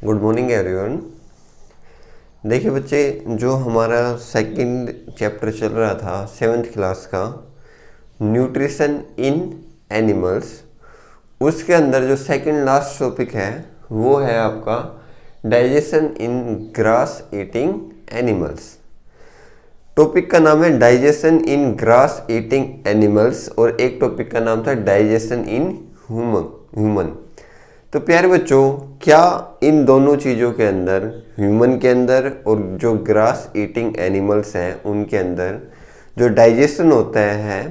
Good morning everyone. देखिए बच्चे, जो हमारा सेकंड चैप्टर चल रहा था 7th क्लास का, न्यूट्रिशन इन एनिमल्स, उसके अंदर जो सेकंड लास्ट टॉपिक है वो है आपका डाइजेशन इन ग्रास ईटिंग एनिमल्स। टॉपिक का नाम है डाइजेशन इन ग्रास ईटिंग एनिमल्स और एक टॉपिक का नाम था डाइजेशन इन ह्यूमन। तो प्यारे बच्चों, क्या इन दोनों चीज़ों के अंदर, ह्यूमन के अंदर और जो ग्रास ईटिंग एनिमल्स हैं उनके अंदर जो डाइजेशन होता है,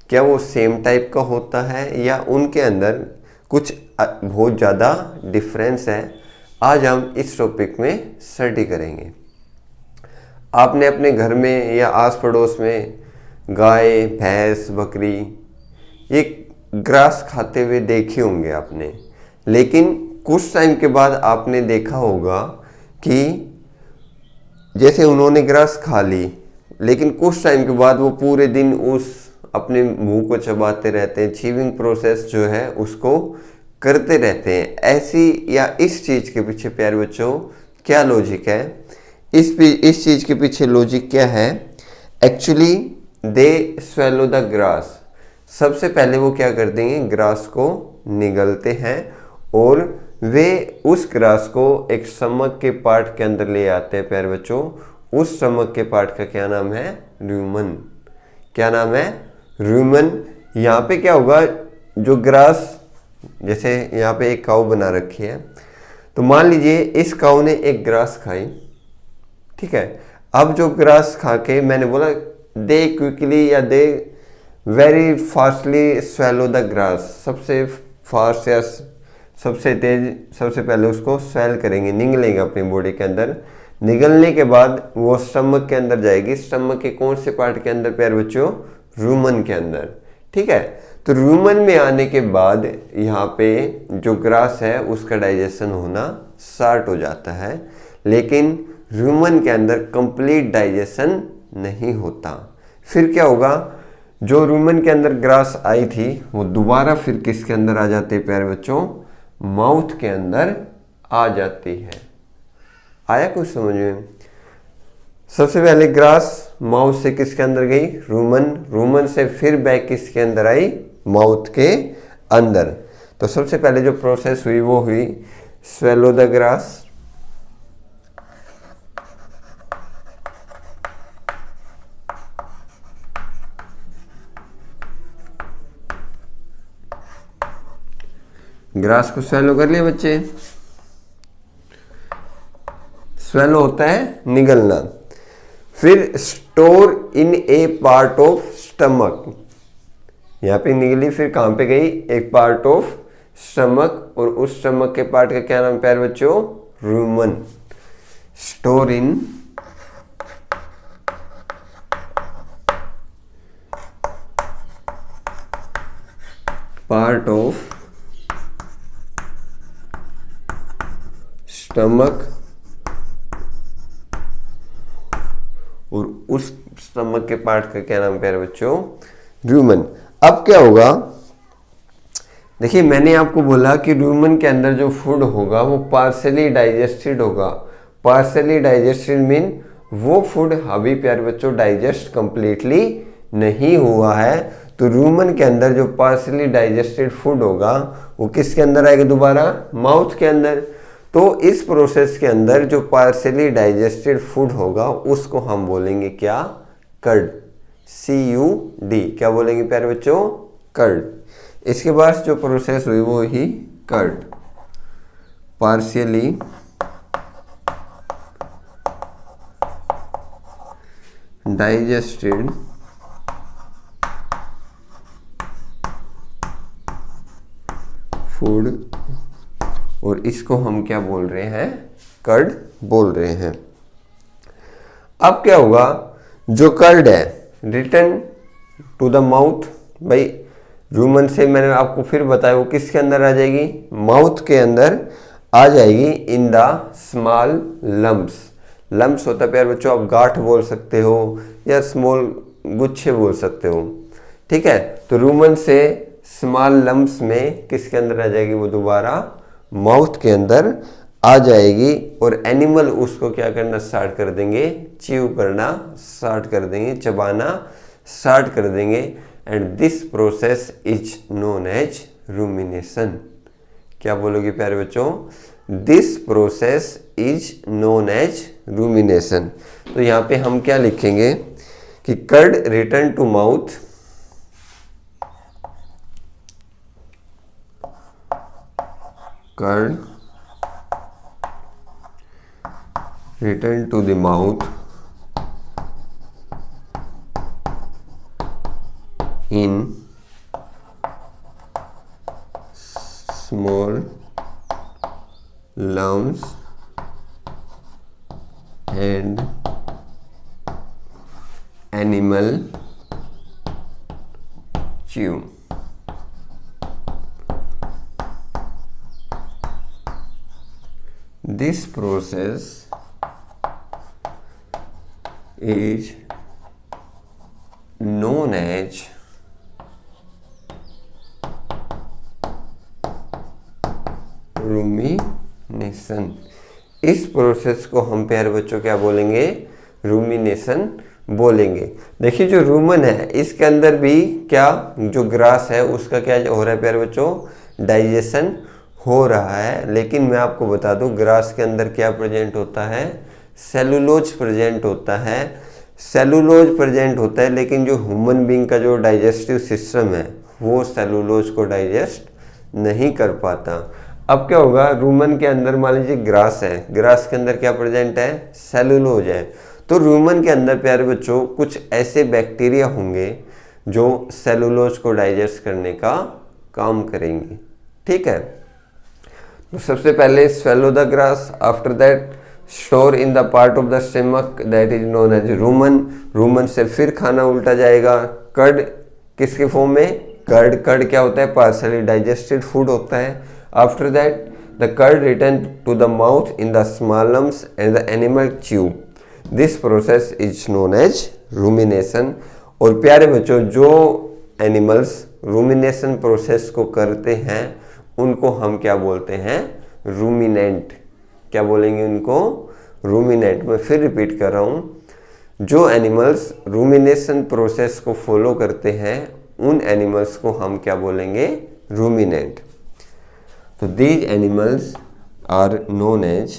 क्या वो सेम टाइप का होता है या उनके अंदर कुछ बहुत ज़्यादा डिफरेंस है? आज हम इस टॉपिक में स्टडी करेंगे। आपने अपने घर में या आस पड़ोस में गाय, भैंस, बकरी ये ग्रास खाते हुए देखे होंगे आपने, लेकिन कुछ टाइम के बाद आपने देखा होगा कि जैसे उन्होंने ग्रास खा ली, लेकिन कुछ टाइम के बाद वो पूरे दिन उस अपने मुंह को चबाते रहते हैं, च्यूइंग प्रोसेस जो है उसको करते रहते हैं। ऐसी या इस चीज़ के पीछे प्यारे बच्चों क्या लॉजिक है? इस चीज़ के पीछे लॉजिक क्या है? Actually they swallow the grass. सबसे पहले वो क्या कर देंगे, ग्रास को निगलते हैं और वे उस ग्रास को एक स्टमक के पार्ट के अंदर ले आते हैं। प्यारे बच्चों, उस स्टमक के पार्ट का क्या नाम है? रूमन। क्या नाम है? रूमन। यहाँ पे क्या होगा, जो ग्रास, जैसे यहाँ पे एक काऊ बना रखी है, तो मान लीजिए इस काऊ ने एक ग्रास खाई, ठीक है। अब जो ग्रास खा के, मैंने बोला दे क्विकली या they very fastly swallow the grass, सबसे फास्ट या सबसे तेज सबसे पहले उसको स्वेल करेंगे, निगलेंगे अपनी बॉडी के अंदर। निगलने के बाद वो स्टमक के अंदर जाएगी। स्टमक के कौन से पार्ट के अंदर प्यारे बच्चों? रूमन के अंदर, ठीक है। तो रूमन में आने के बाद यहाँ पे जो ग्रास है उसका डाइजेशन होना स्टार्ट हो जाता है, लेकिन रूमन के अंदर कंप्लीट डाइजेशन नहीं होता। फिर क्या होगा, जो रूमन के अंदर ग्रास आई थी वो दोबारा फिर किसके अंदर आ जाती है प्यारे बच्चों? माउथ के अंदर आ जाती है। आया कुछ समझ में? सबसे पहले ग्रास माउथ से किसके अंदर गई? रूमन। रूमन से फिर बैक किसके अंदर आई? माउथ के अंदर। तो सबसे पहले जो प्रोसेस हुई वो हुई स्वेलो द ग्रास, ग्रास को स्वेलो कर लिया बच्चे। स्वेलो होता है निगलना। फिर store in A part of stomach, यहाँ पे निगली, फिर कहाँ पे गई? एक पार्ट ऑफ स्टमक, और उस स्टमक के पार्ट का क्या नाम प्यारे बच्चों? Roman. Store in part of stomach, और उस स्टमक के पार्ट का क्या नाम प्यारे बच्चों? रूमन। अब क्या होगा, देखिए मैंने आपको बोला कि रूमन के अंदर जो फूड होगा वो पार्शली डाइजेस्टेड होगा। पार्शली डाइजेस्टेड मीन वो फूड अभी प्यारे बच्चों डाइजेस्ट कंप्लीटली नहीं हुआ है। तो रूमन के अंदर जो पार्शली डाइजेस्टेड फूड होगा वो किसके अंदर आएगा? दोबारा माउथ के अंदर। तो इस प्रोसेस के अंदर जो पार्शली डाइजेस्टेड फूड होगा उसको हम बोलेंगे क्या? कर्ड। CUD। क्या बोलेंगे प्यारे बच्चों? कर्ड। इसके बाद जो प्रोसेस हुई वो ही कर्ड, पार्शियली डाइजेस्टेड फूड, और इसको हम क्या बोल रहे हैं? कर्ड बोल रहे हैं। अब क्या होगा, जो कर्ड है रिटर्न टू द माउथ। भाई रूमन से मैंने आपको फिर बताया वो किसके अंदर आ जाएगी? माउथ के अंदर आ जाएगी in the small lumps. Lumps होता है प्यारे बच्चों, आप गांठ बोल सकते हो या स्मॉल गुच्छे बोल सकते हो, ठीक है। तो रूमन से स्मॉल लम्प्स में किसके अंदर आ जाएगी? वो दोबारा माउथ के अंदर आ जाएगी और एनिमल उसको क्या करना स्टार्ट कर देंगे, च्यू करना स्टार्ट कर देंगे, चबाना स्टार्ट कर देंगे। And this process is known as rumination. क्या बोलोगे प्यारे बच्चों? This process is known as rumination. तो यहाँ पे हम क्या लिखेंगे कि curd return to mouth, curd return to the mouth in small lumps and animal chew. This process is known as rumination. इस प्रोसेस को हम प्यारे बच्चों क्या बोलेंगे? रूमिनेशन बोलेंगे। देखिए जो रूमन है इसके अंदर भी क्या जो ग्रास है उसका क्या हो रहा है प्यारे बच्चों? डाइजेशन हो रहा है। लेकिन मैं आपको बता दूं ग्रास के अंदर क्या प्रेजेंट होता है? सेलुलोज प्रेजेंट होता है। सेलुलोज प्रेजेंट होता है, लेकिन जो ह्यूमन बीइंग का जो डाइजेस्टिव सिस्टम है वो सेलुलोज को डाइजेस्ट नहीं कर पाता। अब क्या होगा? रूमन के अंदर मान लीजिए ग्रास है, ग्रास के अंदर क्या प्रेजेंट है? सेलुलोज है। तो रूमन के अंदर प्यारे बच्चों कुछ ऐसे बैक्टीरिया होंगे जो सेलुलोज को डाइजेस्ट करने का काम करेंगे। ठीक है, तो सबसे पहले swallow the grass, after that store in the part of the stomach that is known as rumen. Rumen से फिर खाना उल्टा जाएगा। कर्ड किसके फॉर्म में? कर्ड। कर्ड क्या होता है? पार्शली डाइजेस्टेड फूड होता है। After that, the curd return to the mouth in the small lumps and the animal chew. This process is known as rumination. और प्यारे बच्चों जो एनिमल्स रूमिनेशन प्रोसेस को करते हैं उनको हम क्या बोलते हैं? रूमिनेंट। क्या बोलेंगे उनको? रूमिनेंट। मैं फिर रिपीट कर रहा हूँ, जो एनिमल्स रूमिनेशन प्रोसेस को फॉलो करते हैं उन एनिमल्स को हम क्या बोलेंगे? Ruminant. So these animals are known as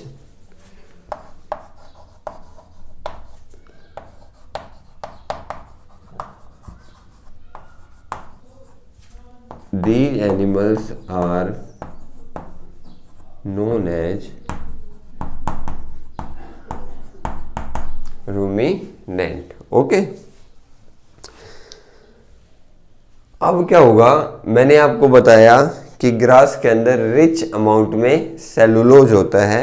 ruminant. Okay, अब क्या होगा? मैंने आपको बताया कि ग्रास के अंदर रिच अमाउंट में सेलुलोज होता है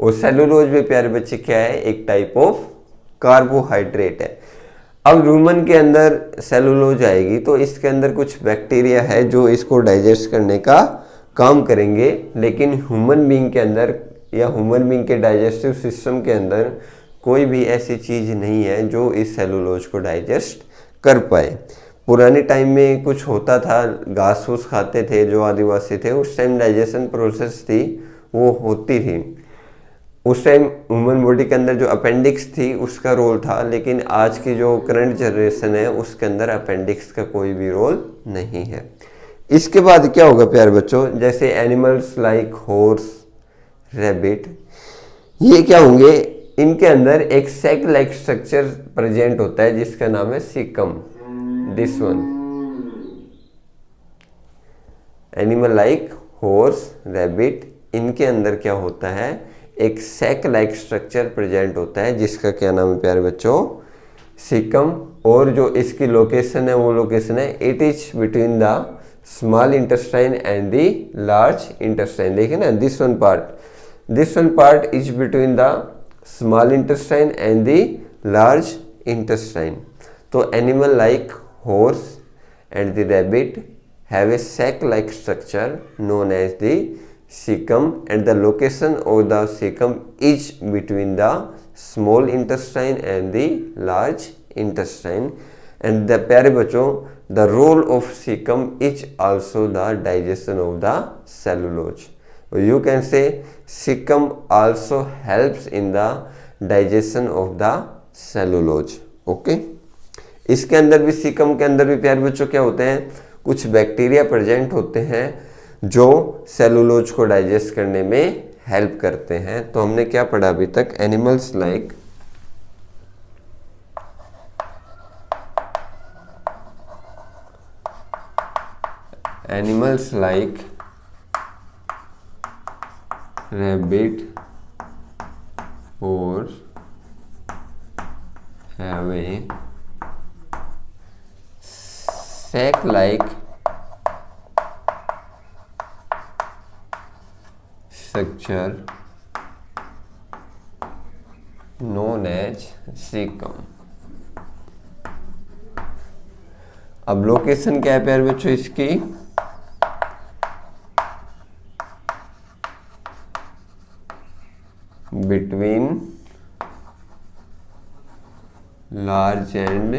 और सेलुलोज भी प्यारे बच्चे क्या है? एक टाइप ऑफ कार्बोहाइड्रेट है। अब रूमन के अंदर सेलुलोज आएगी तो इसके अंदर कुछ बैक्टीरिया है जो इसको डाइजेस्ट करने का काम करेंगे। लेकिन ह्यूमन बीइंग के अंदर या ह्यूमन बीइंग के डाइजेस्टिव सिस्टम के अंदर कोई भी ऐसी चीज़ नहीं है जो इस सेलुलोज को डाइजेस्ट कर पाए। पुराने टाइम में कुछ होता था, घास फूस खाते थे जो आदिवासी थे, उस टाइम डाइजेशन प्रोसेस थी वो होती थी। उस टाइम ह्यूमन बॉडी के अंदर जो अपेंडिक्स थी उसका रोल था। लेकिन आज की जो करंट जनरेशन है उसके अंदर अपेंडिक्स का कोई भी रोल नहीं है। इसके बाद क्या होगा प्यारे बच्चों? जैसे एनिमल्स लाइक हॉर्स, रैबिट, ये क्या होंगे? इनके अंदर एक सैक लाइक स्ट्रक्चर प्रेजेंट होता है जिसका नाम है caecum. This one animal like horse, rabbit, इनके अंदर क्या होता है? एक सैक लाइक स्ट्रक्चर प्रेजेंट होता है जिसका क्या नाम है प्यारे बच्चों? सीकम। और जो इसकी लोकेशन है वो लोकेशन है it is between the small intestine and the large intestine. देखिए ना, this one part is between the small intestine and the large intestine. तो animal like horse and the rabbit have a sac-like structure known as the cecum, and the location of the cecum is between the small intestine and the large intestine. And the प्यारे बच्चों, the role of cecum is also the digestion of the cellulose. You can say caecum also helps in the digestion of the cellulose. Okay, इसके अंदर भी, caecum के अंदर भी प्यारे बच्चों क्या होते हैं, कुछ बैक्टीरिया प्रेजेंट होते हैं जो सेलुलोज को डाइजेस्ट करने में हेल्प करते हैं। तो हमने क्या पढ़ा अभी तक, animals like rabbit or have a sac-like structure known as cecum। अब लोकेशन क्या है प्यारे बच्चों इसकी, between large and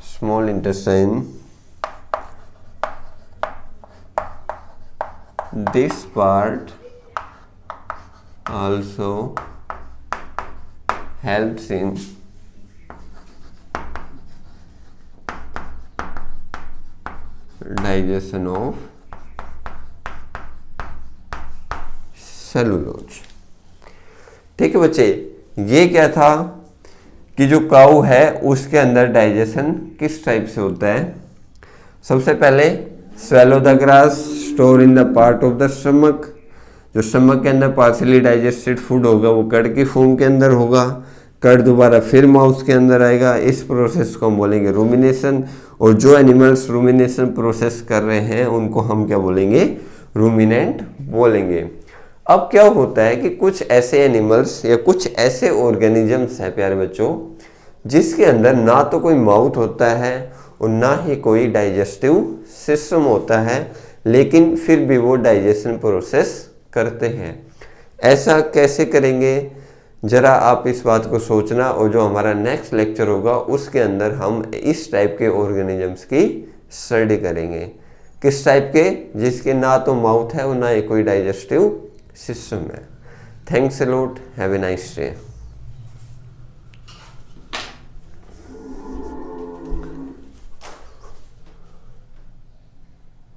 small intestine. This part also helps in digestion of cellulose। ठीक है बच्चे, ये क्या था कि जो काऊ है उसके अंदर डाइजेशन किस टाइप से होता है। सबसे पहले swallow the grass store in the part of the stomach, जो स्टमक के अंदर पार्शियली डाइजेस्टेड फूड होगा वो कर्ड की फॉर्म के अंदर होगा, कर्ड दोबारा फिर माउथ के अंदर आएगा। इस प्रोसेस को हम बोलेंगे रूमिनेशन, और जो एनिमल्स रूमिनेशन प्रोसेस कर रहे हैं उनको हम क्या बोलेंगे, रूमिनेंट बोलेंगे। अब क्या होता है कि कुछ ऐसे एनिमल्स या कुछ ऐसे ऑर्गेनिजम्स हैं प्यारे बच्चों जिसके अंदर ना तो कोई माउथ होता है और ना ही कोई डाइजेस्टिव सिस्टम होता है, लेकिन फिर भी वो डाइजेशन प्रोसेस करते हैं। ऐसा कैसे करेंगे, जरा आप इस बात को सोचना, और जो हमारा नेक्स्ट लेक्चर होगा उसके अंदर हम इस टाइप के ऑर्गेनिजम्स की स्टडी करेंगे। किस टाइप के, जिसके ना तो माउथ है और ना ही कोई डाइजेस्टिव सिस्टम है। Thanks a lot, have a nice day.